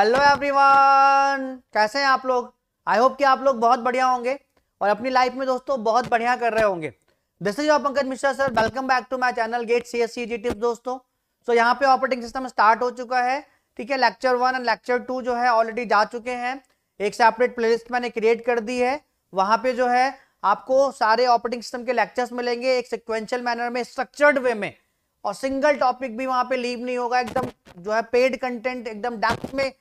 Hello everyone, कैसे हैं आप लोग। आई होप कि आप लोग बहुत बढ़िया होंगे और अपनी लाइफ में दोस्तों बहुत बढ़िया कर रहे होंगे। This is your Pankaj Mishra sir, welcome back to my channel get CSCG tips दोस्तों। सो यहाँ पे ऑपरेटिंग सिस्टम स्टार्ट हो चुका है, ठीक है। लेक्चर 1 एंड लेक्चर 2 जो है ऑलरेडी जा चुके हैं। एक सेपरेट प्लेलिस्ट मैंने क्रिएट कर दी है, वहां पे जो है आपको सारे ऑपरेटिंग सिस्टम के लेक्चर्स मिलेंगे एक सिक्वेंशियल मैनर में, स्ट्रक्चर्ड वे में, और सिंगल टॉपिक भी वहां पे लीव नहीं होगा। एकदम जो है पेड कंटेंट, एकदम डेप्थ में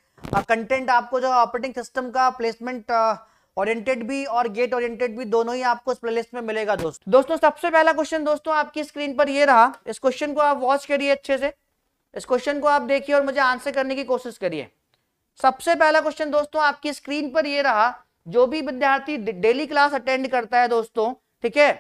कंटेंट आपको जो ऑपरेटिंग सिस्टम का प्लेसमेंट ओरिएंटेड भी और गेट ओरिएंटेड भी दोनों ही आपको इस प्लेलिस्ट में मिलेगा। दोस्तों सबसे पहला क्वेश्चन दोस्तों आपकी स्क्रीन पर ये रहा। इस क्वेश्चन को आप वॉच करिए अच्छे से, इस क्वेश्चन को आप देखिए और मुझे आंसर करने की कोशिश करिए। सबसे पहला क्वेश्चन दोस्तों आपकी स्क्रीन पर ये रहा। जो भी विद्यार्थी डेली क्लास अटेंड करता है दोस्तों, ठीक है,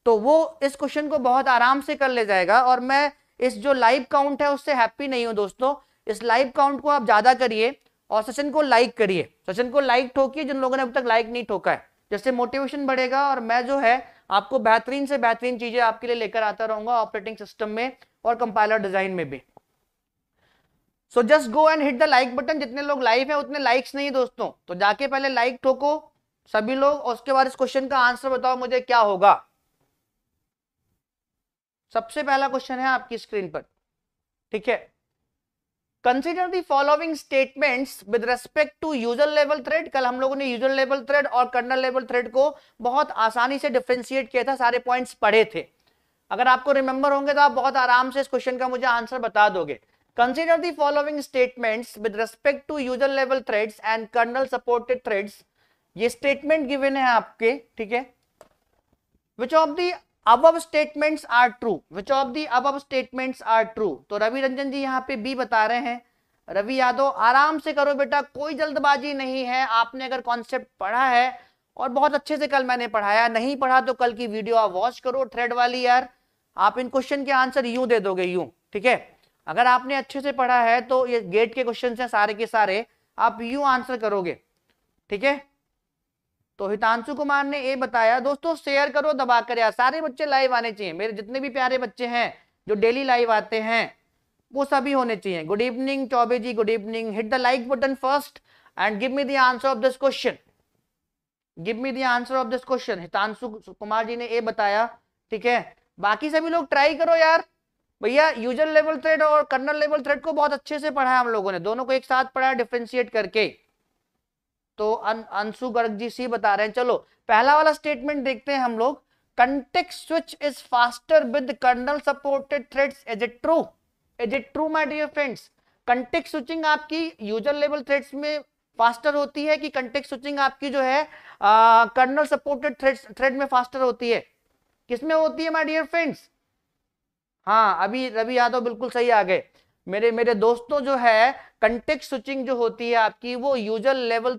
तो वो इस क्वेश्चन को बहुत आराम से कर ले जाएगा। और मैं इस जो लाइव काउंट है उससे हैप्पी नहीं हूं दोस्तों। इस लाइव काउंट को आप ज्यादा करिए और सेशन को लाइक करिए, सेशन को लाइक ठोकिए जिन लोगों ने अभी तक लाइक नहीं ठोका है, जिससे मोटिवेशन बढ़ेगा और मैं जो है आपको बेहतरीन से बेहतरीन चीजें आपके लिए लेकर आता रहूंगा ऑपरेटिंग सिस्टम में और कंपाइलर डिजाइन में भी। So just go and hit the like button. जितने लोग लाइव हैं उतने लाइक्स नहीं दोस्तों, तो जाके पहले लाइक ठोको सभी लोग और उसके बाद इस क्वेश्चन का आंसर बताओ मुझे क्या होगा। सबसे पहला क्वेश्चन है आपकी स्क्रीन पर, ठीक है। Consider the following statements with respect to user level thread. कल हम लोगों ने यूजर लेवल थ्रेड और कर्नल लेवल थ्रेड को बहुत आसानी से डिफरेंशिएट किया था, सारे पॉइंट्स पढ़े थे। अगर आपको रिमेंबर होंगे तो आप बहुत आराम से इस क्वेश्चन का मुझे आंसर बता दोगे। Consider the following statements with respect to user level threads and kernel supported threads. ये स्टेटमेंट गिवन है आपके, ठीक है। Which of the above statements are true, which of the above statements are true। तो रवि रंजन जी यहाँ पे बी बता रहे हैं। रवि यादव आराम से करो बेटा, कोई जल्दबाजी नहीं है। आपने अगर कॉन्सेप्ट पढ़ा है और बहुत अच्छे से कल मैंने पढ़ाया, नहीं पढ़ा तो कल की वीडियो आप वॉच करो थ्रेड वाली यार। आप इन क्वेश्चन के आंसर यूं दे दोगे, यूं, ठीक है। अगर आपने अच्छे से पढ़ा है तो ये गेट के क्वेश्चन है सारे के सारे, आप यूं आंसर करोगे, ठीक है। तो हितांशु कुमार ने ये बताया। दोस्तों शेयर करो दबाकर यार, सारे बच्चे लाइव आने चाहिए। मेरे जितने भी प्यारे बच्चे हैं जो डेली लाइव आते हैं वो सभी होने चाहिए। Good evening Choubey ji, good evening. Hit the like button first and give me the answer of this question, give me the answer of this question. Hitanshu Kumar ji ने ये बताया, ठीक है। बाकी सभी लोग ट्राई करो यार। भैया यूजर लेवल थ्रेड और कर्नल लेवल थ्रेड को बहुत अच्छे से पढ़ा है हम लोगों ने, दोनों को एक साथ पढ़ा है डिफरेंशिएट करके। तो अंशु गर्ग जी सी बता रहे हैं। चलो पहला वाला स्टेटमेंट देखते हैं हम लोग। Context switch is faster with kernel supported threads, is it true? Is it true my dear friends? Context switching आपकी यूजर लेवल थ्रेड्स में फास्टर होती है कि कंटेक्स्ट स्विचिंग आपकी जो है कर्नल सपोर्टेड थ्रेड में फास्टर होती है? किसमें होती है माय डियर फ्रेंड्स? हाँ अभी रवि यादव बिल्कुल सही आ गए। मेरे दोस्तों जो है कंटेक्स्ट स्विचिंग जो होती है आपकी वो यूजर लेवल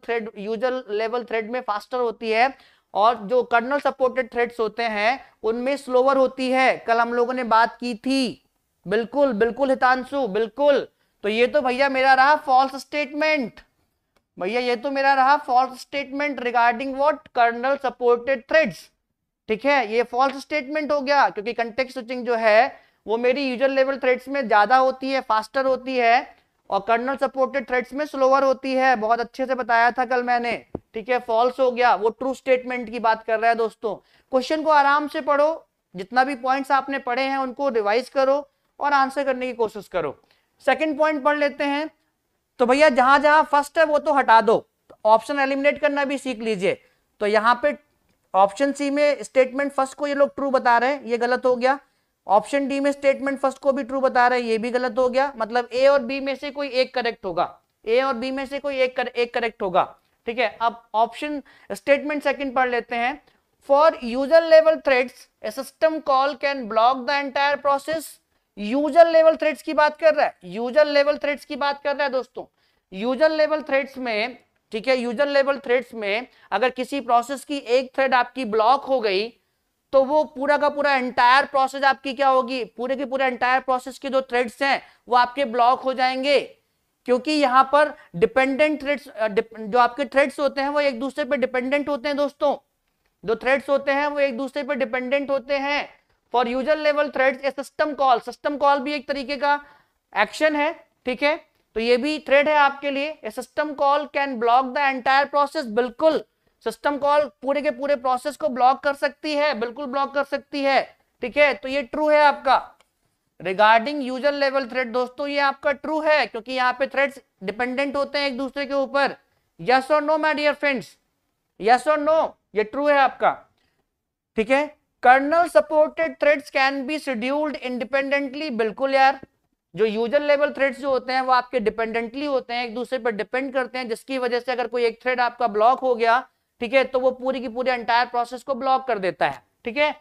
थ्रेड में फास्टर होती है और जो कर्नल सपोर्टेड थ्रेड्स होते हैं उनमें स्लोअर होती है। कल हम लोगों ने बात की थी। बिल्कुल बिल्कुल हितांशु, बिल्कुल। तो ये तो भैया मेरा रहा फॉल्स स्टेटमेंट, भैया ये तो मेरा रहा false statement regarding what kernel supported threads, ठीक है। ये फॉल्स स्टेटमेंट हो गया क्योंकि कंटेक्स्ट स्विचिंग जो है वो मेरी यूजर लेवल थ्रेड्स में ज्यादा होती है, फास्टर होती है, और कर्नल सपोर्टेड थ्रेड्स में स्लोअर होती है। बहुत अच्छे से बताया था कल मैंने, ठीक है। फॉल्स हो गया, वो ट्रू स्टेटमेंट की बात कर रहा है दोस्तों। क्वेश्चन को आराम से पढ़ो, जितना भी पॉइंट्स आपने पढ़े हैं उनको रिवाइज करो और आंसर करने की कोशिश करो। सेकंड पॉइंट पढ़ लेते हैं। तो भैया जहां जहां फर्स्ट है वो तो हटा दो, ऑप्शन एलिमिनेट करना भी सीख लीजिए। तो यहाँ पे ऑप्शन सी में स्टेटमेंट फर्स्ट को ये लोग ट्रू बता रहे हैं, ये गलत हो गया। ऑप्शन डी में स्टेटमेंट फर्स्ट को भी ट्रू बता रहे हैं, ये भी गलत हो गया। मतलब ए और बी में से कोई एक करेक्ट होगा, ए और बी में से कोई एक करेक्ट होगा, ठीक है। अब ऑप्शन स्टेटमेंट सेकंड पढ़ लेते हैं। For user level threads A system call can block the entire process. User level threads की बात कर रहा है, यूजर लेवल थ्रेड्स की बात कर रहा है दोस्तों। यूजर लेवल थ्रेड्स में, ठीक है, यूजर लेवल थ्रेड्स में अगर किसी प्रोसेस की एक थ्रेड आपकी ब्लॉक हो गई तो वो पूरा का पूरा एंटायर प्रोसेस आपकी क्या होगी, पूरे के पूरे एंटायर प्रोसेस के जो थ्रेड्स हैं वो आपके ब्लॉक हो जाएंगे। क्योंकि यहां पर डिपेंडेंट थ्रेड्स, जो आपके थ्रेड्स होते हैं वो एक दूसरे पे डिपेंडेंट होते हैं दोस्तों। जो थ्रेड्स होते हैं वो एक दूसरे पे डिपेंडेंट होते हैं। For user level threads A system call भी एक तरीके का एक्शन है, ठीक है। तो ये भी थ्रेड है आपके लिए। A system call can block the entire process, बिल्कुल सिस्टम कॉल पूरे के पूरे प्रोसेस को ब्लॉक कर सकती है, बिल्कुल ब्लॉक कर सकती है, ठीक है। तो ये ट्रू है आपका। रिगार्डिंग यूजर लेवल थ्रेड दोस्तों ये आपका ट्रू है, क्योंकि यहाँ पे थ्रेड्स डिपेंडेंट होते हैं एक दूसरे के ऊपर। यस और no my dear friends, yes और नो, ये ट्रू है आपका, ठीक है। Kernel supported threads can be scheduled independently, बिल्कुल यार, जो यूजर लेवल थ्रेड्स जो होते हैं वो आपके डिपेंडेंटली होते हैं, एक दूसरे पर डिपेंड करते हैं, जिसकी वजह से अगर कोई एक थ्रेड आपका ब्लॉक हो गया, ठीक है, तो वो पूरी की पूरी एंटायर प्रोसेस को ब्लॉक कर देता है, ठीक है।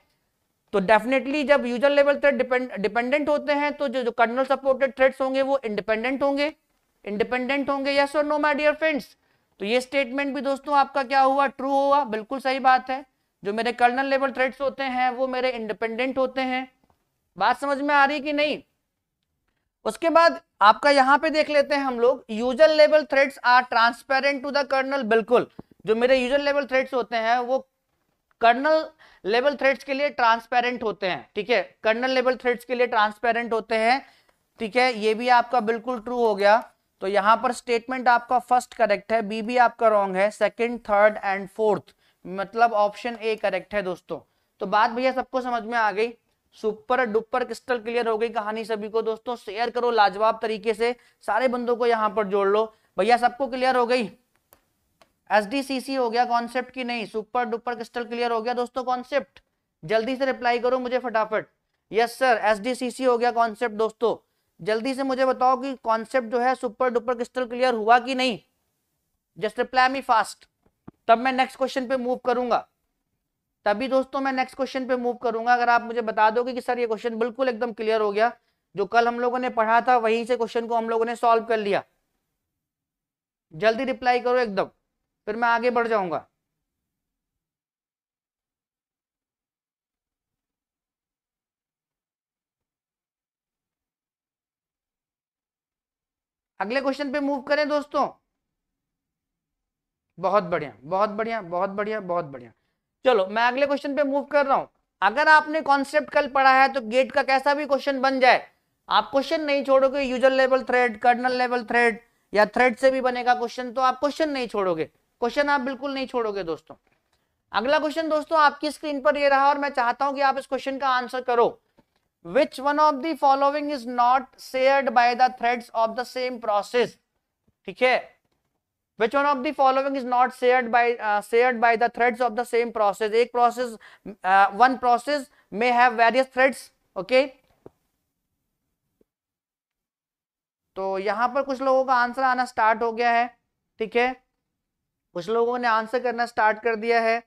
तो डेफिनेटली जब यूजर लेवल थ्रेड डिपेंडेंट होते हैं तो जो कर्नल सपोर्टेड थ्रेड्स होंगे वो इंडिपेंडेंट होंगे, इंडिपेंडेंट होंगे। यस और नो माय डियर फ्रेंड्स। तो ये स्टेटमेंट भी दोस्तों आपका क्या हुआ, ट्रू हुआ, बिल्कुल सही बात है। जो मेरे कर्नल लेवल थ्रेड्स होते हैं वो मेरे इंडिपेंडेंट होते हैं। बात समझ में आ रही कि नहीं। उसके बाद आपका यहां पे देख लेते हैं हम लोग, user level threads are transparent to the kernel, बिल्कुल जो मेरे यूजर लेवल थ्रेड्स होते हैं वो कर्नल लेवल थ्रेड्स के लिए ट्रांसपेरेंट होते हैं, ठीक है, कर्नल लेवल थ्रेड्स के लिए ट्रांसपेरेंट होते हैं, ठीक है। ये भी आपका बिल्कुल ट्रू हो गया। तो यहां पर स्टेटमेंट आपका फर्स्ट करेक्ट है, बी भी आपका रॉन्ग है, सेकंड, थर्ड एंड फोर्थ, मतलब ऑप्शन ए करेक्ट है दोस्तों। तो बात भैया सबको समझ में आ गई, सुपर डुपर क्रिस्टल क्लियर हो गई कहानी सभी को दोस्तों। शेयर करो लाजवाब तरीके से, सारे बंदों को यहां पर जोड़ लो। भैया सबको क्लियर हो गई, एसडीसीसी हो गया कॉन्सेप्ट की नहीं, सुपर डुपर क्रिस्टल क्लियर हो गया दोस्तों कॉन्सेप्ट। जल्दी से रिप्लाई करो मुझे फटाफट। यस सर, एसडीसीसी हो गया कॉन्सेप्ट दोस्तों। जल्दी से मुझे बताओ कि कॉन्सेप्ट जो है सुपर डुपर क्रिस्टल क्लियर हुआ कि नहीं, जस्ट रिप्लाई मी फास्ट, तब मैं नेक्स्ट क्वेश्चन पे मूव करूंगा, तभी दोस्तों मैं नेक्स्ट क्वेश्चन पे मूव करूंगा। अगर आप मुझे बता दोगे कि सर ये क्वेश्चन बिल्कुल एकदम क्लियर हो गया, जो कल हम लोगों ने पढ़ा था वहीं से क्वेश्चन को हम लोगों ने सॉल्व कर लिया, जल्दी रिप्लाई करो एकदम, फिर मैं आगे बढ़ जाऊंगा। अगले क्वेश्चन पे मूव करें दोस्तों। बहुत बढ़िया, बहुत बढ़िया, बहुत बढ़िया, बहुत बढ़िया। चलो मैं अगले क्वेश्चन पे मूव कर रहा हूं। अगर आपने कॉन्सेप्ट कल पढ़ा है तो गेट का कैसा भी क्वेश्चन बन जाए, आप क्वेश्चन नहीं छोड़ोगे। User level thread, kernel level thread या थ्रेड से भी बनेगा क्वेश्चन, तो आप क्वेश्चन नहीं छोड़ोगे, क्वेश्चन आप बिल्कुल नहीं छोड़ोगे दोस्तों। अगला क्वेश्चन दोस्तों आपकी स्क्रीन पर ये रहा और मैं चाहता हूं कि आप इस क्वेश्चन का आंसर करो। विच one of the following is not shared by the threads of the same process, ठीक है। Which one of the following is not shared by the threads of the same process? एक process, one process may have various threads, okay? तो यहां पर कुछ लोगों का answer आना स्टार्ट हो गया है, ठीक है, कुछ लोगों ने आंसर करना स्टार्ट कर दिया है,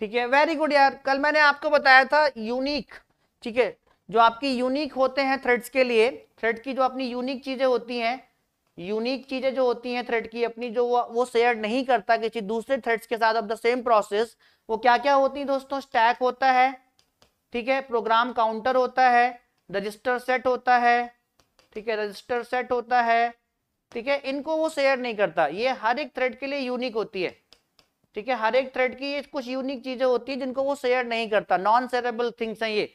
ठीक है, वेरी गुड यार। कल मैंने आपको बताया था यूनिक, ठीक है, जो आपकी यूनिक होते हैं थ्रेड्स के लिए, थ्रेड की जो अपनी यूनिक चीजें होती हैं, यूनिक चीजें जो होती हैं थ्रेड की अपनी, जो वो शेयर नहीं करता किसी दूसरे थ्रेड्स के साथ ऑफ द सेम प्रोसेस, वो क्या क्या होती है दोस्तों? स्टैक होता है, ठीक है, प्रोग्राम काउंटर होता है, रजिस्टर सेट होता है, ठीक है, रजिस्टर सेट होता है, ठीक है, इनको वो शेयर नहीं करता। ये हर एक थ्रेड के लिए यूनिक होती है, ठीक है, हर एक थ्रेड की ये कुछ यूनिक चीजें होती है जिनको वो शेयर नहीं करता, नॉन शेयरेबल थिंग्स हैं ये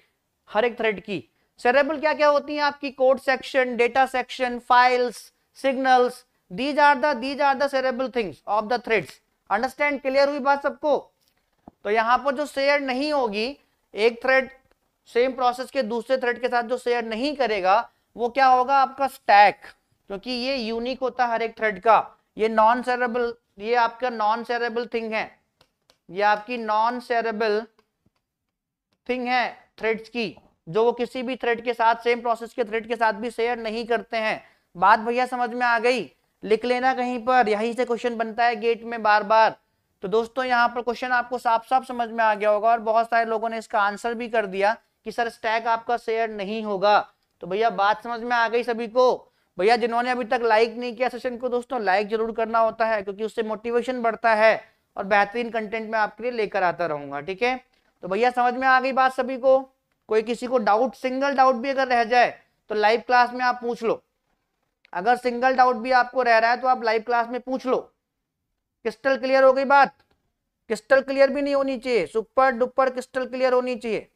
हर एक थ्रेड की। शेयरेबल क्या क्या होती हैं आपकी? Code section, data section, files, signals, these are the shareable things of the threads. Understand? Clear हुई बात सबको? तो यहां पर जो शेयर नहीं होगी, एक थ्रेड सेम प्रोसेस के दूसरे थ्रेड के साथ जो शेयर नहीं करेगा वो क्या होगा? आपका स्टैक, क्योंकि ये यूनिक होता है हर एक थ्रेड का। ये नॉन शेयरेबल, ये आपका नॉन शेयरेबल थिंग है, ये आपकी नॉन शेयरेबल थिंग है थ्रेड्स की, जो वो किसी भी थ्रेड के साथ, सेम प्रोसेस के थ्रेड के साथ भी शेयर नहीं करते हैं। बात भैया समझ में आ गई? लिख लेना कहीं पर, यहीं से क्वेश्चन बनता है गेट में बार बार। तो दोस्तों यहाँ पर क्वेश्चन आपको साफ साफ समझ में आ गया होगा और बहुत सारे लोगों ने इसका आंसर भी कर दिया कि सर स्टैक आपका शेयर नहीं होगा। तो भैया बात समझ में आ गई सभी को? भैया जिन्होंने अभी तक लाइक नहीं किया सेशन को, दोस्तों लाइक जरूर करना होता है, क्योंकि उससे मोटिवेशन बढ़ता है और बेहतरीन कंटेंट में आपके लिए लेकर आता रहूंगा, ठीक है। तो भैया समझ में आ गई बात सभी को? कोई किसी को डाउट, सिंगल डाउट भी अगर रह जाए तो लाइव क्लास में आप पूछ लो। अगर सिंगल डाउट भी आपको रह रहा है तो आप लाइव क्लास में पूछ लो। क्रिस्टल क्लियर हो गई बात? क्रिस्टल क्लियर भी नहीं होनी चाहिए, सुपर डुपर क्रिस्टल क्लियर होनी चाहिए।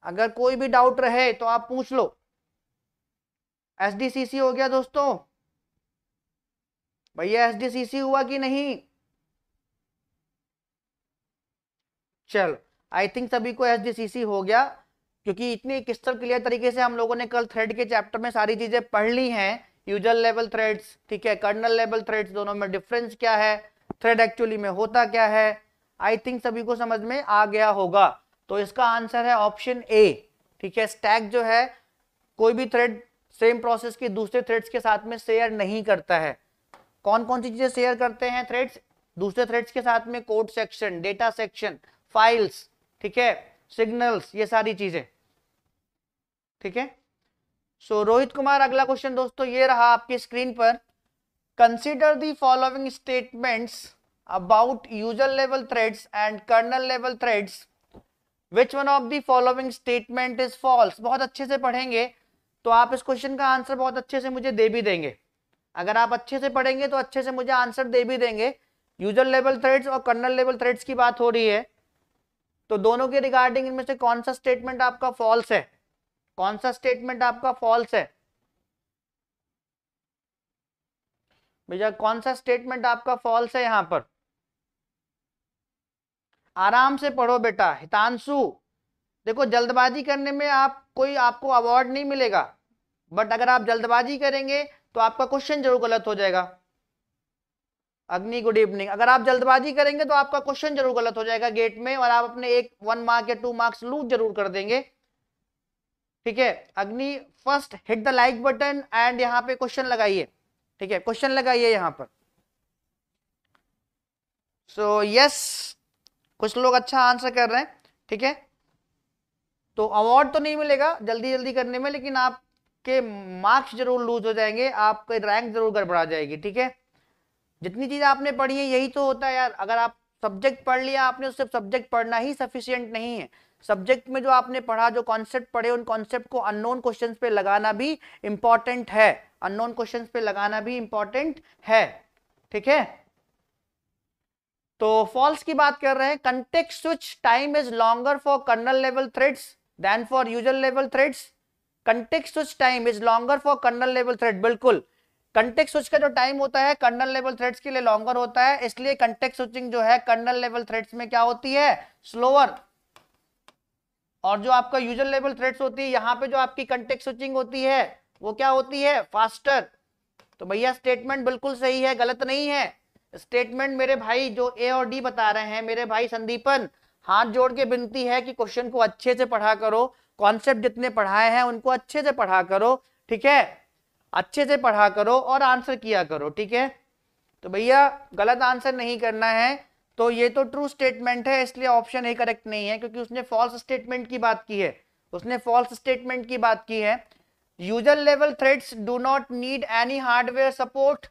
अगर कोई भी डाउट रहे तो आप पूछ लो। एसडीसीसी हो गया दोस्तों, भैया एसजीसीसी हुआ कि नहीं? चलो, आई थिंक सभी को एसजीसीसी हो गया, क्योंकि इतनी क्रिस्टल क्लियर तरीके से हम लोगों ने कल थ्रेड के चैप्टर में सारी चीजें पढ़ ली हैं। यूजर लेवल थ्रेड्स, ठीक है, कर्नल लेवल थ्रेड्स, दोनों में डिफरेंस क्या है, थ्रेड एक्चुअली में होता क्या है, आई थिंक सभी को समझ में आ गया होगा। तो इसका आंसर है ऑप्शन ए, ठीक है। स्टैक जो है, कोई भी थ्रेड सेम प्रोसेस के दूसरे थ्रेड्स के साथ में शेयर नहीं करता है। कौन कौन सी चीजें शेयर करते हैं थ्रेड्स दूसरे थ्रेड्स के साथ में? Code section, data section, files, ठीक है, सिग्नल्स, ये सारी चीजें, ठीक है। सो रोहित कुमार, अगला क्वेश्चन दोस्तों ये रहा आपकी स्क्रीन पर। Consider the following statements about user level threads and kernel level threads, which one of the following statement is false. बहुत अच्छे से पढ़ेंगे तो आप इस क्वेश्चन का आंसर बहुत अच्छे से मुझे दे भी देंगे। अगर आप अच्छे से पढ़ेंगे तो अच्छे से मुझे आंसर दे भी देंगे। यूजर लेवल थ्रेड्स और कर्नल लेवल थ्रेड्स की बात हो रही है, तो दोनों के रिगार्डिंग इनमें से कौन सा स्टेटमेंट आपका फॉल्स है? कौन सा स्टेटमेंट आपका फॉल्स है भैया? कौन सा स्टेटमेंट आपका फॉल्स है यहां पर? आराम से पढ़ो बेटा। हितांशु, देखो जल्दबाजी करने में आपको अवार्ड नहीं मिलेगा, बट अगर आप जल्दबाजी करेंगे तो आपका क्वेश्चन जरूर गलत हो जाएगा। अग्नि, गुड इवनिंग। अगर आप जल्दबाजी करेंगे तो आपका क्वेश्चन जरूर गलत हो जाएगा गेट में, और आप अपने 1 मार्क या 2 मार्क्स लूज जरूर कर देंगे, ठीक है। अग्नि, first hit the like button and यहाँ पे क्वेश्चन लगाइए, ठीक है, क्वेश्चन लगाइए यहाँ पर। सो यस, कुछ लोग अच्छा आंसर कर रहे हैं, ठीक है। तो अवार्ड तो नहीं मिलेगा जल्दी जल्दी करने में, लेकिन आपके मार्क्स जरूर लूज हो जाएंगे, आपके रैंक जरूर गड़बड़ा जाएगी, ठीक है। जितनी चीज आपने पढ़ी है यही तो होता है यार। अगर आप सब्जेक्ट पढ़ लिया आपने, उससे सब्जेक्ट पढ़ना ही सफिशिएंट नहीं है। सब्जेक्ट में जो आपने पढ़ा, जो कॉन्सेप्ट पढ़े, उन कॉन्सेप्ट को अननोन क्वेश्चंस पे लगाना भी इंपॉर्टेंट है। अननोन क्वेश्चंस पे लगाना भी इंपॉर्टेंट है, ठीक है। तो फॉल्स की बात कर रहे हैं। Context switch time is longer for kernel level threads than for user level threads. Context switch time is longer for kernel level thread, बिल्कुल। कंटेक्स्ट स्विच का जो टाइम होता है कर्नल लेवल थ्रेड्स के लिए लॉन्गर होता है, इसलिए कंटेक्स्ट स्विचिंग जो है कर्नल लेवल थ्रेड्स में क्या होती है? स्लोअर। और जो आपका यूजर लेवल थ्रेड्स होती है, यहां पे जो आपकी कंटेक्स्ट स्विचिंग होती है वो क्या होती है? फास्टर। तो भैया स्टेटमेंट बिल्कुल सही है, गलत नहीं है स्टेटमेंट। मेरे भाई जो ए और डी बता रहे हैं, मेरे भाई संदीपन, हाथ जोड़ के विनती है कि क्वेश्चन को अच्छे से पढ़ा करो, कॉन्सेप्ट जितने पढ़ाए हैं उनको अच्छे से पढ़ा करो, ठीक है, अच्छे से पढ़ा करो और आंसर किया करो, ठीक है। तो भैया गलत आंसर नहीं करना है। तो ये तो ट्रू स्टेटमेंट है, इसलिए ऑप्शन ए करेक्ट नहीं है, क्योंकि उसने फॉल्स स्टेटमेंट की बात की है, उसने फॉल्स स्टेटमेंट की बात की है। User level threads do not need any hardware support,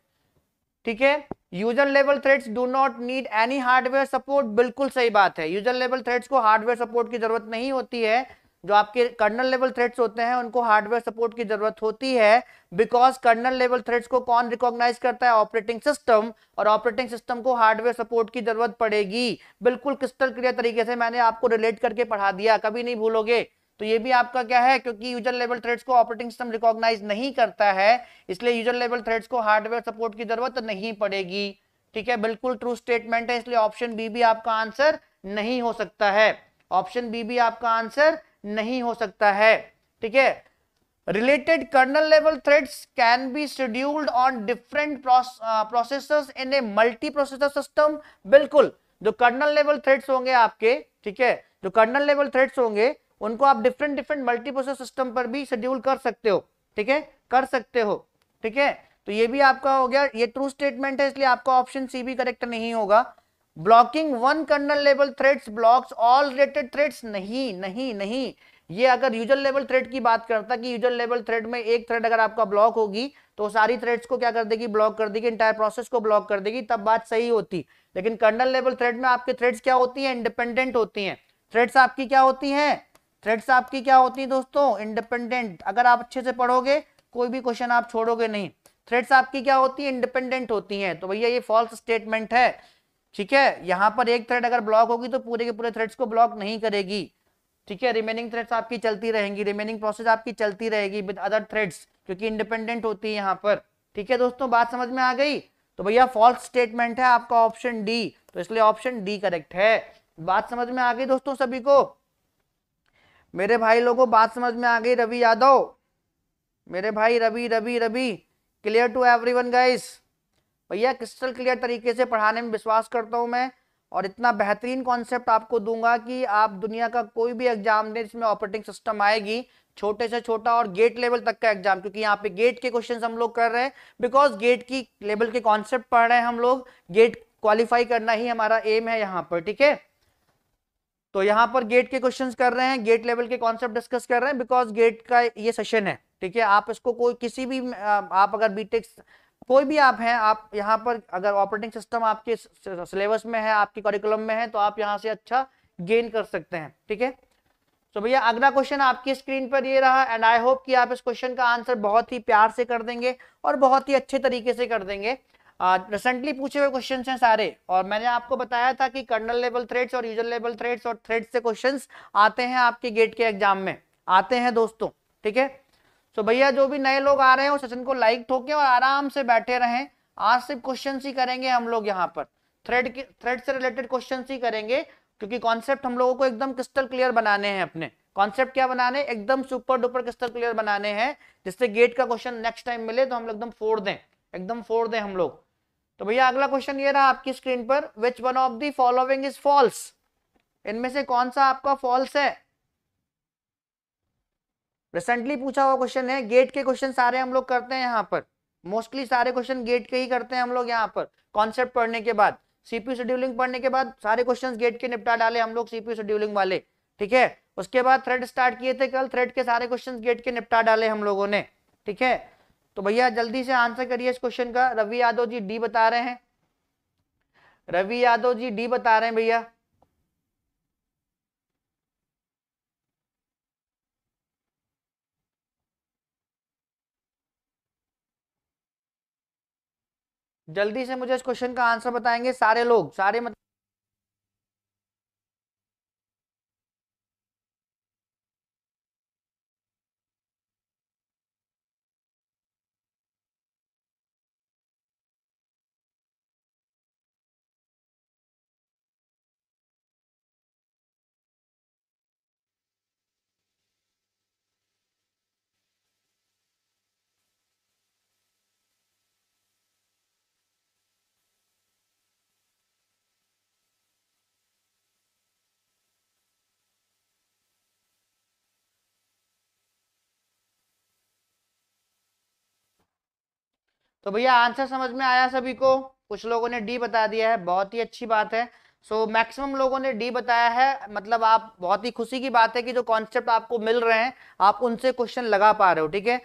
ठीक है। User level threads do not need any hardware support, बिल्कुल सही बात है। यूजर लेवल थ्रेड्स को हार्डवेयर सपोर्ट की जरूरत नहीं होती है। जो आपके कर्नल लेवल थ्रेड्स होते हैं उनको हार्डवेयर सपोर्ट की जरूरत होती है, बिकॉज कर्नल लेवल थ्रेड्स को कौन रिकॉग्नाइज करता है? ऑपरेटिंग सिस्टम, और ऑपरेटिंग सिस्टम को हार्डवेयर सपोर्ट की जरूरत पड़ेगी। बिल्कुल क्रिस्टल क्लियर तरीके से मैंने आपको रिलेट करके पढ़ा दिया, कभी नहीं भूलोगे। तो ये भी आपका क्या है? क्योंकि यूजर लेवल थ्रेड्स को ऑपरेटिंग सिस्टम रिकॉग्नाइज नहीं करता है, इसलिए यूजर लेवल थ्रेड्स को हार्डवेयर सपोर्ट की जरूरत नहीं पड़ेगी, ठीक है। बिल्कुल ट्रू स्टेटमेंट है, इसलिए ऑप्शन बी भी आपका आंसर नहीं हो सकता है। ऑप्शन बी भी आपका आंसर नहीं हो सकता है, ठीक है। Related kernel level threads can be scheduled on different processors in a multi processor system, बिल्कुल। जो कर्नल लेवल थ्रेड्स होंगे आपके, ठीक है, जो कर्नल लेवल थ्रेड्स होंगे उनको आप different different multi processor system पर भी शेड्यूल कर सकते हो, ठीक है, कर सकते हो, ठीक है। तो ये भी आपका हो गया, ये ट्रू स्टेटमेंट है, इसलिए आपका ऑप्शन सी भी करेक्ट नहीं होगा। Blocking one kernel level threads blocks all related threads, नहीं नहीं नहीं। ये अगर यूजर लेवल थ्रेड की बात करता कि यूजर लेवल थ्रेड में एक थ्रेड अगर आपका ब्लॉक होगी तो सारी थ्रेड्स को क्या कर देगी? ब्लॉक कर देगी, इंटायर प्रोसेस को ब्लॉक कर देगी, तब बात सही होती। लेकिन कर्नल लेवल थ्रेड में आपके थ्रेड्स क्या होती हैं? इंडिपेंडेंट होती हैं। थ्रेड्स आपकी क्या होती हैं? थ्रेड्स आपकी क्या होती है दोस्तों? इंडिपेंडेंट। अगर आप अच्छे से पढ़ोगे कोई भी क्वेश्चन आप छोड़ोगे नहीं। थ्रेड्स आपकी क्या होती है? इंडिपेंडेंट होती हैं। तो भैया ये फॉल्स स्टेटमेंट है, ठीक है। यहां पर एक थ्रेड अगर ब्लॉक होगी तो पूरे के पूरे थ्रेड्स को ब्लॉक नहीं करेगी, ठीक है। रिमेनिंग थ्रेड्स आपकी चलती रहेंगी, रिमेनिंग प्रोसेस आपकी चलती रहेगी विद अदर थ्रेड्स, क्योंकि इंडिपेंडेंट होती है यहां पर, ठीक है दोस्तों। बात समझ में आ गई? तो भैया फॉल्स स्टेटमेंट है आपका ऑप्शन डी, तो इसलिए ऑप्शन डी करेक्ट है। बात समझ में आ गई दोस्तों सभी को? मेरे भाई लोगों बात समझ में आ गई? रवि यादव, मेरे भाई Ravi Ravi Ravi, clear to everyone guys? भैया क्रिस्टल क्लियर तरीके से पढ़ाने में विश्वास करता हूं मैं, और इतना बेहतरीन कॉन्सेप्ट आपको दूंगा कि आप दुनिया का कोई भी एग्जाम दें जिसमें ऑपरेटिंग सिस्टम आएगी, छोटे से छोटा और गेट लेवल तक का एग्जाम, क्योंकि यहाँ पे गेट के क्वेश्चंस हम लोग कर रहे हैं, बिकॉज गेट की लेवल के कॉन्सेप्ट पढ़ रहे हैं हम लोग, गेट क्वालिफाई करना ही हमारा एम है यहाँ पर, ठीक है? तो यहाँ पर गेट के क्वेश्चंस कर रहे हैं, गेट लेवल के कॉन्सेप्ट डिस्कस कर रहे हैं, बिकॉज गेट का ये सेशन है, ठीक है? आप इसको कोई किसी भी आप अगर बीटेक कोई भी आप हैं, आप यहाँ पर अगर ऑपरेटिंग सिस्टम आपके सिलेबस में है, आपके करिकुलम में है, तो आप यहाँ से अच्छा गेन कर सकते हैं, ठीक है? तो भैया अगला क्वेश्चन आपकी स्क्रीन पर ये रहा, एंड आई होप कि आप इस क्वेश्चन का आंसर बहुत ही प्यार से कर देंगे और बहुत ही अच्छे तरीके से कर देंगे। रिसेंटली पूछे हुए क्वेश्चन हैं सारे, और मैंने आपको बताया था कि कर्नल लेवल थ्रेड्स और यूजर लेवल थ्रेड्स और थ्रेड्स से क्वेश्चंस आते हैं आपके गेट के एग्जाम में, आते हैं दोस्तों, ठीक है? तो भैया जो भी नए लोग आ रहे हैं वो सेशन को लाइक ठोके और आराम से बैठे रहें। आज सिर्फ क्वेश्चन ही करेंगे हम लोग, यहाँ पर थ्रेड से रिलेटेड क्वेश्चन ही करेंगे, क्योंकि कॉन्सेप्ट हम लोगों को एकदम क्रिस्टल क्लियर बनाने हैं। अपने कॉन्सेप्ट क्या बनाने? एकदम सुपर डुपर क्रिस्टल क्लियर बनाने हैं, जिससे गेट का क्वेश्चन नेक्स्ट टाइम मिले तो हम लोग एकदम फोड़ दें, एकदम फोड़ दें हम लोग। तो भैया अगला क्वेश्चन ये रहा आपकी स्क्रीन पर, which one of the following is false? इनमें से कौन सा आपका फॉल्स है? रिसेंटली पूछा हुआ क्वेश्चन है, गेट के क्वेश्चन सारे हम लोग करते हैं यहाँ पर, मोस्टली सारे क्वेश्चन गेट के ही करते हैं हम लोग यहाँ पर। कॉन्सेप्ट पढ़ने के बाद, सीपीयू शेड्यूलिंग पढ़ने के बाद सारे क्वेश्चंस गेट के निपटा डाले हम लोग, सीपीयू शेड्यूलिंग वाले, ठीक है? उसके बाद थ्रेड स्टार्ट किए थे कल, थ्रेड के सारे क्वेश्चंस गेट के निपटा डाले हम लोगों ने, ठीक है? तो भैया जल्दी से आंसर करिए इस क्वेश्चन का। रवि यादव जी डी बता रहे हैं, रवि यादव जी डी बता रहे हैं भैया। जल्दी से मुझे इस क्वेश्चन का आंसर बताएंगे सारे लोग, सारे मतलब तो भैया आंसर समझ में आया सभी को? कुछ लोगों ने डी बता दिया है, बहुत ही अच्छी बात है। सो मैक्सिमम लोगों ने डी बताया है, मतलब आप बहुत ही खुशी की बात है कि जो कॉन्सेप्ट आपको मिल रहे हैं आप उनसे क्वेश्चन लगा पा रहे हो, ठीक है?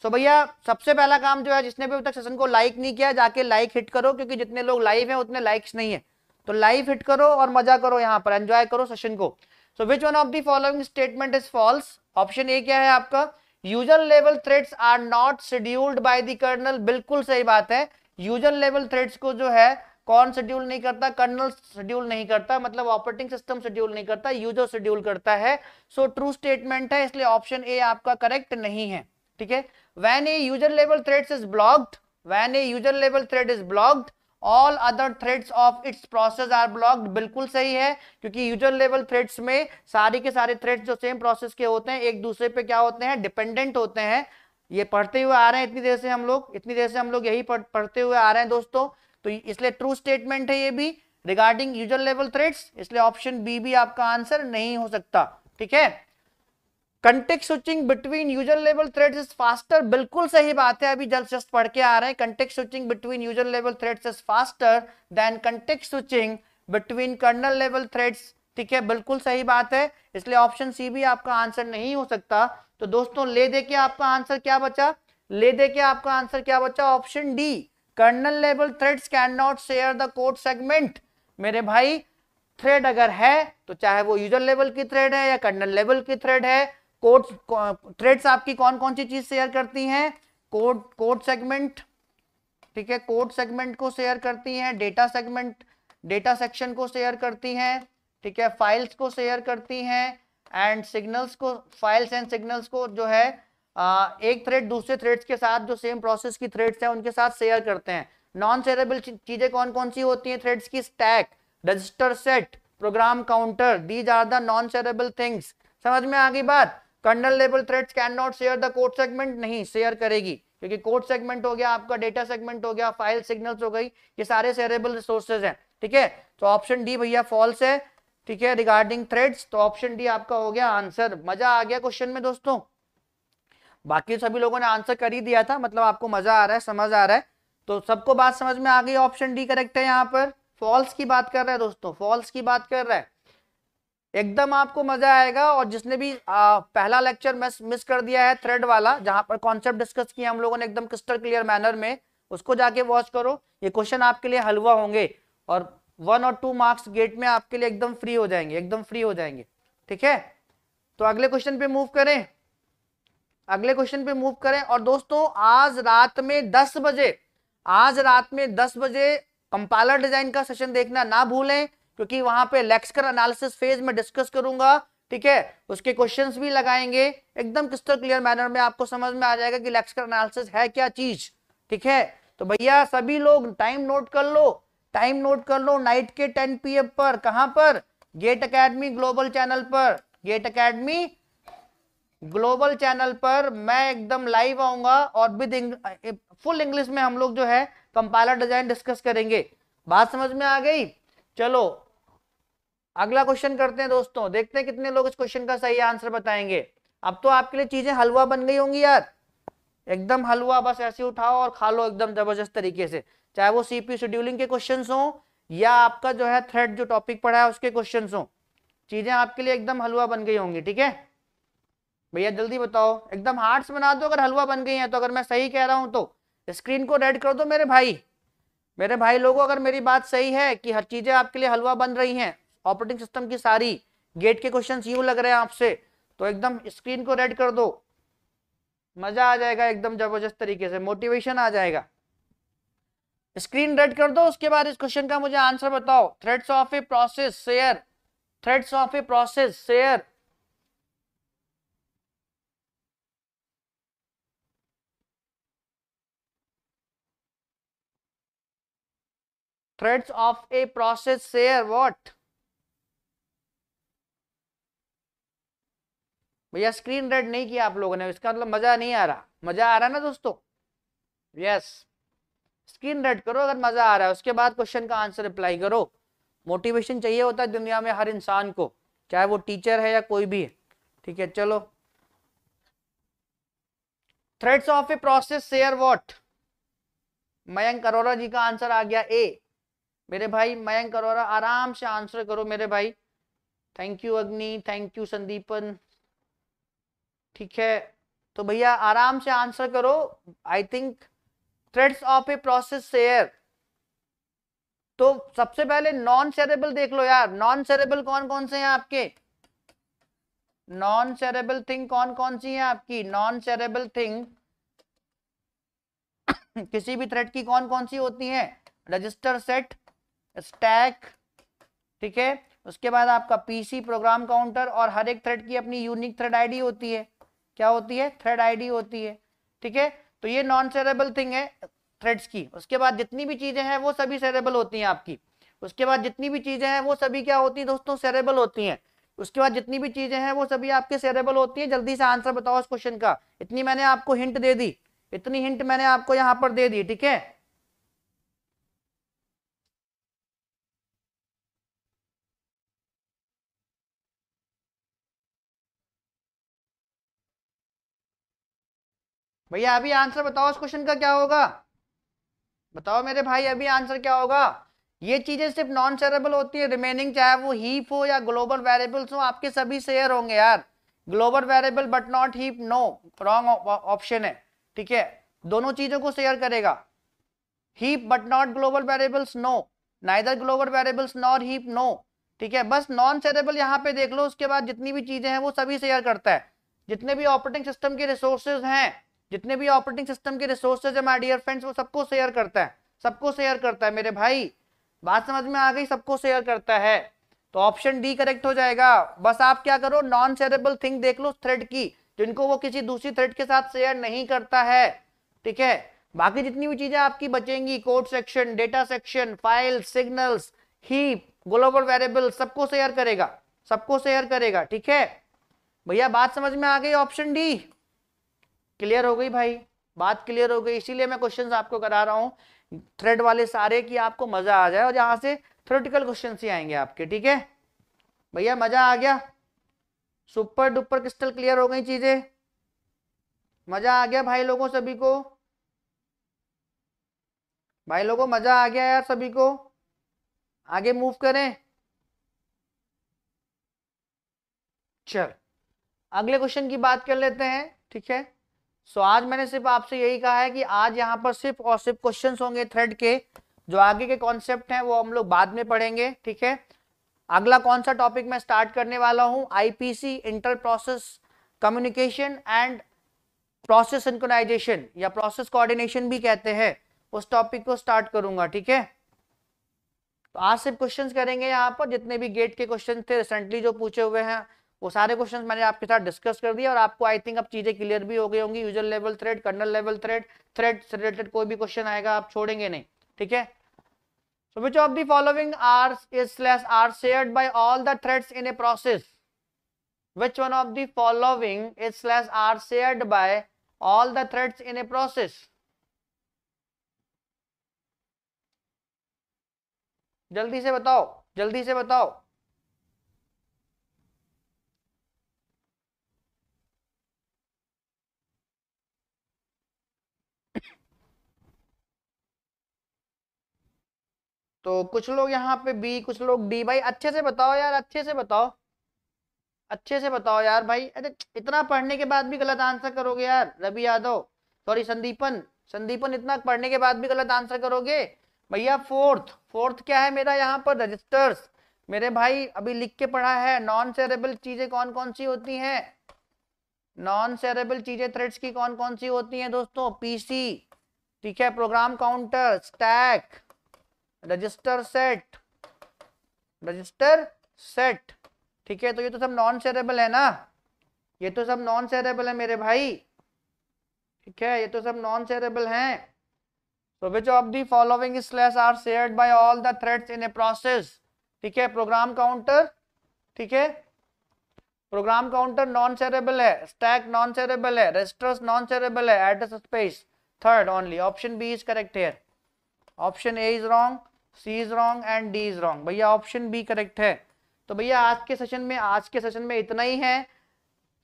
सो भैया सबसे पहला काम जो है, जिसने भी अभी तक सेशन को लाइक नहीं किया जाके लाइक हिट करो, क्योंकि जितने लोग लाइव हैं उतने लाइक्स नहीं है, तो लाइव हिट करो और मजा करो, यहाँ पर एंजॉय करो सेशन को। So which one of the following statement is false? Option A क्या है आपका? User level threads are not scheduled by the kernel. बिल्कुल सही बात है, यूजर लेवल थ्रेड्स को जो है कौन शेड्यूल नहीं करता? कर्नल शेड्यूल नहीं करता, मतलब ऑपरेटिंग सिस्टम शेड्यूल नहीं करता, यूजर शेड्यूल करता है। सो ट्रू स्टेटमेंट है, इसलिए ऑप्शन ए आपका करेक्ट नहीं है, ठीक है? When a user level threads is blocked, when a user level thread is blocked, all other threads of its process are blocked. बिल्कुल सही है, क्योंकि यूजर लेवल थ्रेड्स में सारे के सारे थ्रेड्स जो सेम प्रोसेस के होते हैं एक दूसरे पे क्या होते हैं? डिपेंडेंट होते हैं। ये पढ़ते हुए आ रहे हैं इतनी देर से हम लोग, इतनी देर से हम लोग यही पढ़ते हुए आ रहे हैं दोस्तों, तो इसलिए ट्रू स्टेटमेंट है ये भी रिगार्डिंग यूजर लेवल थ्रेड्स, इसलिए ऑप्शन बी भी आपका आंसर नहीं हो सकता, ठीक है? Context switching between user level threads is faster. बिल्कुल सही बात है, अभी जस्ट पढ़ के आ रहे हैं, context switching between user level threads is faster than context switching between kernel level threads, ठीक है? बिल्कुल सही बात है, इसलिए ऑप्शन सी भी आपका आंसर नहीं हो सकता। तो दोस्तों ले दे के आपका आंसर क्या बचा? ले दे के आपका आंसर क्या बचा? Option D, kernel level threads can not share the code segment. मेरे भाई थ्रेड अगर है तो चाहे वो यूजर लेवल की थ्रेड है या कर्नल लेवल की थ्रेड है, कोड थ्रेड्स आपकी कौन कौन सी चीज शेयर करती हैं? कोड सेगमेंट, ठीक है? कोड सेगमेंट को शेयर करती हैं, डेटा सेगमेंट, डेटा सेक्शन को शेयर करती हैं, ठीक है? फाइल्स को शेयर करती हैं, एंड सिग्नल्स को, फाइल्स एंड सिग्नल्स को जो है एक थ्रेड दूसरे थ्रेड्स के साथ, जो सेम प्रोसेस की थ्रेड्स हैं उनके साथ शेयर करते हैं। नॉन शेयरेबल चीजें कौन कौन सी होती हैं थ्रेड्स की? Stack, register set, program counter, these are the non shareable things. समझ में आ गई बात? Kernel level threads can not share the code segment, नहीं शेयर करेगी, क्योंकि कोड सेगमेंट हो गया आपका, डेटा सेगमेंट हो गया, फाइल सिग्नल्स हो गई, ये सारे शेयरेबल रिसोर्सेज हैं। ठीक है, तो ऑप्शन डी भैया फॉल्स है। ठीक है, रिगार्डिंग थ्रेड्स, तो ऑप्शन डी आपका हो गया आंसर। मजा आ गया क्वेश्चन में दोस्तों? बाकी सभी लोगों ने आंसर कर ही दिया था, मतलब आपको मजा आ रहा है, समझ आ रहा है, तो सबको बात समझ में आ गई। ऑप्शन डी करेक्ट है। यहाँ पर फॉल्स की बात कर रहा है दोस्तों, फॉल्स की बात कर रहा है, एकदम आपको मजा आएगा। और जिसने भी पहला लेक्चर मिस कर दिया है थ्रेड वाला, जहां पर कॉन्सेप्ट डिस्कस किया हम लोगों ने एकदम क्रिस्टल क्लियर मैनर में, उसको जाके वॉच करो। ये क्वेश्चन आपके लिए हलवा होंगे और 1 और 2 मार्क्स गेट में आपके लिए एकदम फ्री हो जाएंगे, एकदम फ्री हो जाएंगे। ठीक है, तो अगले क्वेश्चन पे मूव करें, अगले क्वेश्चन पे मूव करें। और दोस्तों आज रात में 10 बजे, आज रात में 10 बजे कंपाइलर डिजाइन का सेशन देखना ना भूलें, क्योंकि वहां पे लेक्सिकल एनालिसिस फेज में डिस्कस करूंगा। ठीक है, उसके क्वेश्चंस भी लगाएंगे, एकदम क्रिस्टल क्लियर मैनर में आपको समझ में आ जाएगा कि लेक्सिकल एनालिसिस है क्या चीज। ठीक है, तो भैया सभी लोग टाइम नोट कर लो, टाइम नोट कर लो, नाइट के 10 PM पर, कहां पर? गेट एकेडमी ग्लोबल चैनल पर, गेट एकेडमी ग्लोबल चैनल पर मैं एकदम लाइव आऊंगा और विद फुल इंग्लिश में हम लोग जो है कंपाइलर डिजाइन डिस्कस करेंगे। बात समझ में आ गई? चलो अगला क्वेश्चन करते हैं दोस्तों, देखते हैं कितने लोग इस क्वेश्चन का सही आंसर बताएंगे। अब तो आपके लिए चीजें हलवा बन गई होंगी यार, एकदम हलवा, बस ऐसे उठाओ और खा लो एकदम जबरदस्त तरीके से, चाहे वो सीपीयू शेड्यूलिंग के क्वेश्चंस हो या आपका जो है थ्रेड जो टॉपिक पढ़ा है उसके क्वेश्चंस हो, चीजें आपके लिए एकदम हलवा बन गई होंगी। ठीक है भैया जल्दी बताओ, एकदम हार्ट्स बना दो अगर हलवा बन गई है तो, अगर मैं सही कह रहा हूं तो स्क्रीन को रेड कर दो मेरे भाई, मेरे भाई लोगों, अगर मेरी बात सही है कि हर चीजें आपके लिए हलवा बन रही हैं, ऑपरेटिंग सिस्टम की सारी, गेट के क्वेश्चंस यूं लग रहे हैं आपसे, तो एकदम स्क्रीन को रेड कर दो, मजा आ जाएगा एकदम जबरदस्त तरीके से, मोटिवेशन आ जाएगा। स्क्रीन रेड कर दो, उसके बाद इस क्वेश्चन का मुझे आंसर बताओ। Threads of a process share, threads of a process share, threads of a process share what? भैया स्क्रीन रेड नहीं किया आप लोगों ने, इसका मतलब मजा नहीं आ रहा, मजा आ रहा है ना दोस्तों? यस, स्क्रीन रेड करो अगर मजा आ रहा है, उसके बाद क्वेश्चन का आंसर रिप्लाई करो। मोटिवेशन चाहिए होता है दुनिया में हर इंसान को, चाहे वो टीचर है या कोई भी है। ठीक है चलो, threads of a process share what? Mayank Arora ji का आंसर आ गया ए। मेरे भाई मयंक अरोरा आराम से आंसर करो मेरे भाई। थैंक यू अग्नि, थैंक यू संदीपन। ठीक है, तो भैया आराम से आंसर करो। I think threads of a process share, तो सबसे पहले नॉन शेयरेबल देख लो यार, नॉन शेयरेबल कौन कौन से हैं आपके? नॉन शेयरेबल थिंग कौन कौन सी है आपकी? नॉन शेयरेबल थिंग किसी भी थ्रेड की कौन कौन सी होती हैं? रजिस्टर सेट, स्टैक, ठीक है, उसके बाद आपका पीसी, प्रोग्राम काउंटर, और हर एक थ्रेड की अपनी यूनिक थ्रेड आईडी होती है। क्या होती है? थ्रेड आईडी होती है। ठीक है, तो ये नॉन शेयरेबल थिंग है थ्रेड्स की। उसके बाद जितनी भी चीजें हैं वो सभी शेयरेबल होती हैं आपकी। उसके बाद जितनी भी चीजें हैं वो सभी क्या होती है दोस्तों? शेयरेबल होती हैं। उसके बाद जितनी भी चीजें हैं वो सभी आपके शेयरेबल होती हैं। जल्दी से आंसर बताओ इस क्वेश्चन का, इतनी मैंने आपको हिंट दे दी, इतनी हिंट मैंने आपको यहां पर दे दी। ठीक है, भैया अभी आंसर बताओ इस क्वेश्चन का क्या होगा? बताओ मेरे भाई अभी आंसर क्या होगा? ये चीजें सिर्फ नॉन शेयरेबल होती है, रिमेनिंग चाहे वो हीप हो या ग्लोबल वेरिएबल्स हो आपके सभी शेयर होंगे यार। Global variable but not heap, no, wrong option है। ठीक है, दोनों चीजों को शेयर करेगा, heap but not global variables, no, neither global variables nor heap, no. ठीक है, बस नॉन शेयरेबल यहाँ पे देख लो, उसके बाद जितनी भी चीजें हैं वो सभी शेयर करता है। जितने भी ऑपरेटिंग सिस्टम के रिसोर्सेज हैं, जितने भी ऑपरेटिंग सिस्टम के रिसोर्सेज है माय डियर फ्रेंड्स, वो सबको शेयर करता है, सबको शेयर करता है मेरे भाई। बात समझ में आ गई? सबको शेयर करता है, तो ऑप्शन डी करेक्ट हो जाएगा। बस आप क्या करो, नॉन शेयरेबल थिंग देख लो थ्रेड की, जिनको वो किसी दूसरी थ्रेड के साथ शेयर नहीं करता है। ठीक है, बाकी जितनी भी चीजें आपकी बचेंगी, code section, data section, file, signals, heap, global variable, सबको शेयर करेगा, सबको शेयर करेगा। ठीक है भैया, बात समझ में आ गई? ऑप्शन डी क्लियर हो गई भाई, बात क्लियर हो गई। इसीलिए मैं क्वेश्चंस आपको करा रहा हूं थ्रेड वाले सारे, कि आपको मजा आ जाए और यहां से थ्योरेटिकल क्वेश्चन ही आएंगे आपके। ठीक है भैया, मजा आ गया? सुपर डुपर क्रिस्टल क्लियर हो गई चीजें? मजा आ गया भाई लोगों सभी को? भाई लोगों मजा आ गया यार सभी को? आगे मूव करें? चल अगले क्वेश्चन की बात कर लेते हैं। ठीक है, सो आज मैंने सिर्फ आपसे यही कहा है कि आज यहाँ पर सिर्फ और सिर्फ क्वेश्चंस होंगे थ्रेड के, जो आगे के कॉन्सेप्ट हैं वो हम लोग बाद में पढ़ेंगे। ठीक है, अगला कौन सा टॉपिक मैं स्टार्ट करने वाला हूं? IPC, inter process communication and process synchronization, या प्रोसेस कोऑर्डिनेशन भी कहते हैं, उस टॉपिक को स्टार्ट करूंगा। ठीक है, तो आज सिर्फ क्वेश्चंस करेंगे यहाँ पर, जितने भी गेट के क्वेश्चन थे रिसेंटली जो पूछे हुए हैं वो सारे क्वेश्चंस मैंने आपके साथ डिस्कस कर दिया, और आपको आई थिंक अब चीजें क्लियर भी हो गई होंगी। User level thread, kernel level thread, thread से रिलेटेड कोई भी क्वेश्चन आएगा आप छोड़ेंगे नहीं। ठीक है, so which of the following are shared by all the threads in a process? Which one of the following are shared by all the threads in a process? जल्दी से बताओ, जल्दी से बताओ। तो कुछ लोग यहाँ पे बी, कुछ लोग डी। भाई अच्छे से बताओ यार, अच्छे से बताओ, अच्छे से बताओ यार भाई। अरे इतना पढ़ने के बाद भी गलत आंसर करोगे यार रवि यादव, सॉरी संदीपन, संदीपन इतना पढ़ने के बाद भी गलत आंसर करोगे भैया। फोर्थ, फोर्थ क्या है मेरा यहाँ पर? रजिस्टर्स। मेरे भाई अभी लिख के पढ़ा है, नॉन शेयरेबल चीजें कौन कौन सी होती हैं? नॉन शेयरेबल चीजें थ्रेड्स की कौन कौन सी होती हैं दोस्तों? पीसी, ठीक है, program counter, stack, register set, register set. ठीक है, तो ये तो सब नॉन शेयरेबल है ना, ये तो सब नॉन शेयरेबल है मेरे भाई। ठीक है, ये तो सब नॉन शेयरेबल हैं। तो which of the following slash are shared by all the threads in a process? ठीक है, प्रोग्राम काउंटर, ठीक है, प्रोग्राम काउंटर नॉन शेयरेबल है, स्टैक नॉन शेयरेबल है, रजिस्टर्स नॉन शेयरेबल है, address space third only. Option B is correct here. Option A is wrong, C is wrong and D is wrong. भैया option B correct है। तो भैया आज के session में इतना ही है।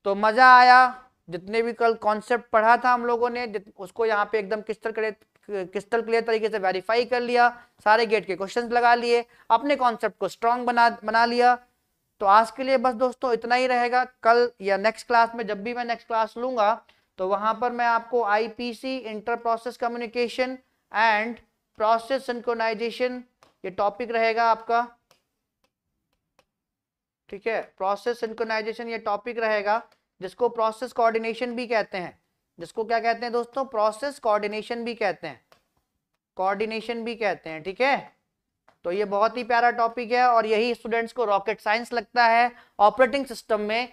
तो मजा आया, जितने भी कल कॉन्सेप्ट पढ़ा था हम लोगों ने उसको यहाँ पे एकदम क्रिस्टल क्लियर तरीके से वेरीफाई कर लिया, सारे गेट के क्वेश्चंस लगा लिए, अपने कॉन्सेप्ट को स्ट्रॉन्ग बना लिया। तो आज के लिए बस दोस्तों इतना ही रहेगा। कल या नेक्स्ट क्लास में, जब भी मैं नेक्स्ट क्लास लूंगा, तो वहां पर मैं आपको IPC, inter process communication and process synchronization, ये टॉपिक रहेगा आपका। ठीक है, प्रोसेस सिंक्रोनाइजेशन ये टॉपिक रहेगा, जिसको प्रोसेस कोऑर्डिनेशन भी कहते हैं। जिसको क्या कहते हैं दोस्तों? प्रोसेस कोऑर्डिनेशन भी कहते हैं, कोऑर्डिनेशन भी कहते हैं। ठीक है, तो ये बहुत ही प्यारा टॉपिक है, और यही स्टूडेंट्स को रॉकेट साइंस लगता है ऑपरेटिंग सिस्टम में।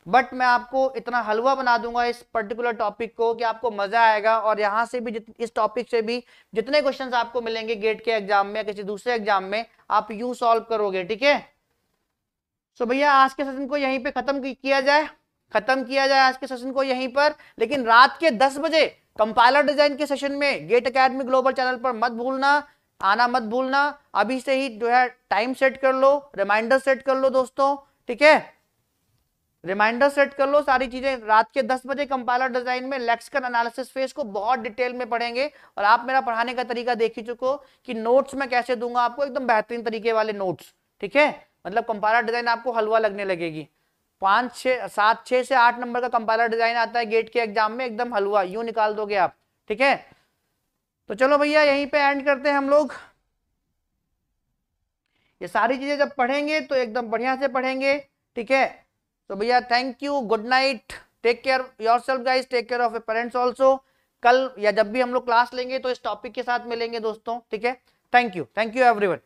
बट मैं आपको इतना हलवा बना दूंगा इस पर्टिकुलर टॉपिक को कि आपको मजा आएगा, और यहाँ से भी इस टॉपिक से भी जितने क्वेश्चंस आपको मिलेंगे गेट के एग्जाम में या किसी दूसरे एग्जाम में, आप यूं सॉल्व करोगे। ठीक है, तो भैया आज के सेशन को यहीं पे खत्म किया जाए, खत्म किया जाए आज के सेशन को यहीं पर। लेकिन रात के 10 बजे कंपाइलर डिजाइन के सेशन में गेट एकेडमी ग्लोबल चैनल पर मत भूलना, आना मत भूलना। अभी से ही जो है टाइम सेट कर लो, रिमाइंडर सेट कर लो दोस्तों। ठीक है, रिमाइंडर सेट कर लो, सारी चीजें रात के 10 बजे कंपाइलर डिजाइन में लेक्सिकन एनालिसिस फेज को बहुत डिटेल में पढ़ेंगे। और आप मेरा पढ़ाने का तरीका देख ही चुको कि नोट्स मैं कैसे दूंगा आपको, एकदम बेहतरीन तरीके वाले नोट्स। ठीक है, मतलब कंपाइलर डिजाइन आपको हलवा लगने लगेगी। 5 6 7 6 से 8 नंबर का कंपाइलर डिजाइन आता है गेट के एग्जाम में, एकदम हलवा यूं निकाल दोगे आप। ठीक है, तो चलो भैया यहीं पे एंड करते हैं हम लोग। ये सारी चीजें जब पढ़ेंगे तो एकदम बढ़िया से पढ़ेंगे। ठीक है, तो भैया thank you, good night, take care yourself guys, take care of your parents also. कल या जब भी हम लोग क्लास लेंगे तो इस टॉपिक के साथ मिलेंगे दोस्तों। ठीक है, थैंक यू एवरीवन।